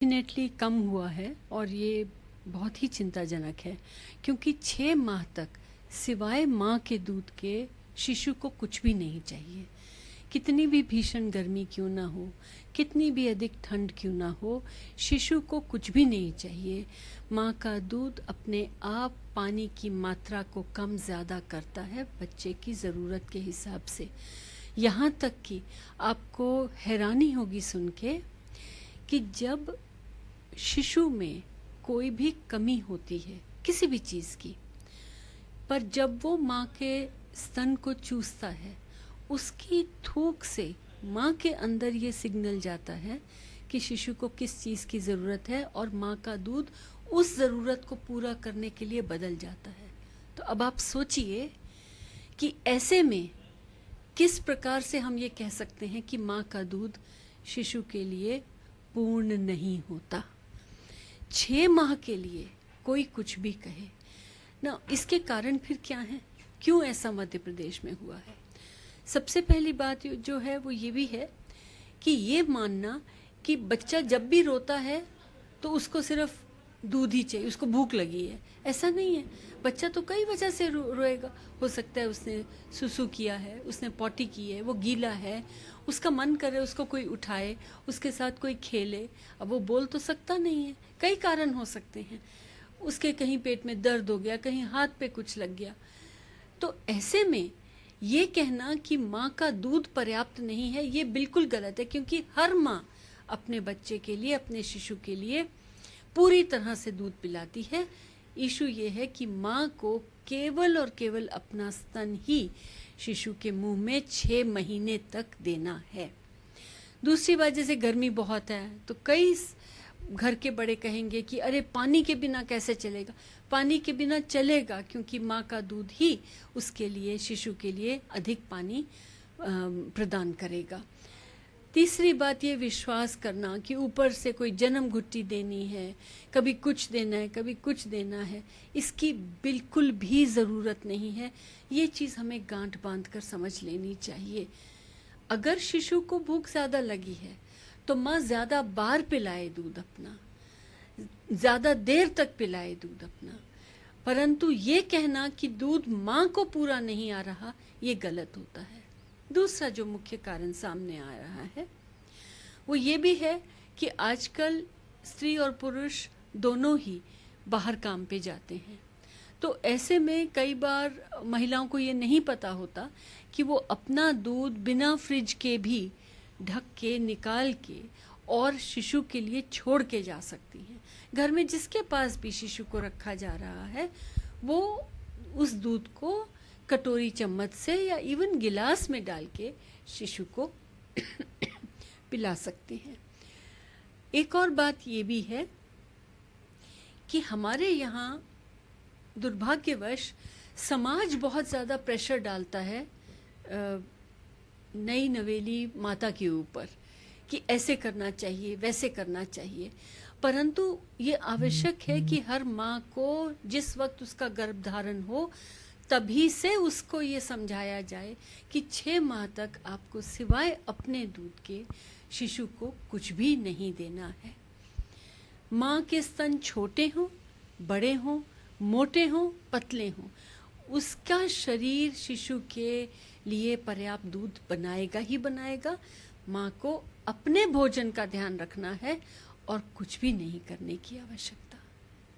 Definitely come हुआ है और ये बहुत ही चिंताजनक है क्योंकि 6 माह तक सिवाय माँ के दूध के शिशु को कुछ भी नहीं चाहिए। कितनी भी भीषण गर्मी क्यों ना हो, कितनी भी अधिक ठंड क्यों ना हो, शिशु को कुछ भी नहीं चाहिए। माँ का दूध अपने आप पानी की मात्रा को कम ज़्यादा करता है बच्चे की ज़रूरत के हिसाब से। यहाँ तक कि आपको हैरानी होगी सुन के कि जब शिशु में कोई भी कमी होती है किसी भी चीज़ की, पर जब वो माँ के स्तन को चूसता है, उसकी थूक से माँ के अंदर ये सिग्नल जाता है कि शिशु को किस चीज़ की ज़रूरत है और माँ का दूध उस ज़रूरत को पूरा करने के लिए बदल जाता है। तो अब आप सोचिए कि ऐसे में किस प्रकार से हम ये कह सकते हैं कि माँ का दूध शिशु के लिए पूर्ण नहीं होता। 6 माह के लिए कोई कुछ भी कहे ना, इसके कारण फिर क्या है, क्यों ऐसा मध्य प्रदेश में हुआ है। सबसे पहली बात जो है वो ये भी है कि ये मानना कि बच्चा जब भी रोता है तो उसको सिर्फ दूध ही चाहिए, उसको भूख लगी है, ऐसा नहीं है। बच्चा तो कई वजह से रोएगा। हो सकता है उसने सुसु किया है, उसने पॉटी की है, वो गीला है, उसका मन करे उसको कोई उठाए, उसके साथ कोई खेले। अब वो बोल तो सकता नहीं है, कई कारण हो सकते हैं। उसके कहीं पेट में दर्द हो गया, कहीं हाथ पे कुछ लग गया। तो ऐसे में ये कहना कि माँ का दूध पर्याप्त नहीं है, ये बिल्कुल गलत है, क्योंकि हर माँ अपने बच्चे के लिए, अपने शिशु के लिए पूरी तरह से दूध पिलाती है। इशू ये है कि माँ को केवल और केवल अपना स्तन ही शिशु के मुंह में 6 महीने तक देना है। दूसरी बात, जैसे गर्मी बहुत है तो कई घर के बड़े कहेंगे कि अरे पानी के बिना कैसे चलेगा। पानी के बिना चलेगा क्योंकि माँ का दूध ही उसके लिए, शिशु के लिए अधिक पानी प्रदान करेगा। तीसरी बात, ये विश्वास करना कि ऊपर से कोई जन्म घुट्टी देनी है, कभी कुछ देना है, कभी कुछ देना है, इसकी बिल्कुल भी ज़रूरत नहीं है। ये चीज़ हमें गांठ बांध कर समझ लेनी चाहिए। अगर शिशु को भूख ज़्यादा लगी है तो माँ ज़्यादा बार पिलाए दूध अपना, ज़्यादा देर तक पिलाए दूध अपना, परंतु ये कहना कि दूध माँ को पूरा नहीं आ रहा, ये गलत होता है। दूसरा जो मुख्य कारण सामने आ रहा है वो ये भी है कि आजकल स्त्री और पुरुष दोनों ही बाहर काम पे जाते हैं। तो ऐसे में कई बार महिलाओं को ये नहीं पता होता कि वो अपना दूध बिना फ्रिज के भी ढक के, निकाल के और शिशु के लिए छोड़ के जा सकती हैं। घर में जिसके पास भी शिशु को रखा जा रहा है वो उस दूध को कटोरी चम्मच से या इवन गिलास में डाल के शिशु को पिला सकते हैं। एक और बात ये भी है कि हमारे यहाँ दुर्भाग्यवश समाज बहुत ज़्यादा प्रेशर डालता है नई नवेली माता के ऊपर कि ऐसे करना चाहिए, वैसे करना चाहिए। परंतु ये आवश्यक है कि हर माँ को जिस वक्त उसका गर्भधारण हो तभी से उसको ये समझाया जाए कि 6 माह तक आपको सिवाय अपने दूध के शिशु को कुछ भी नहीं देना है। माँ के स्तन छोटे हों, बड़े हों, मोटे हों, पतले हों, उसका शरीर शिशु के लिए पर्याप्त दूध बनाएगा ही बनाएगा। माँ को अपने भोजन का ध्यान रखना है और कुछ भी नहीं करने की आवश्यकता।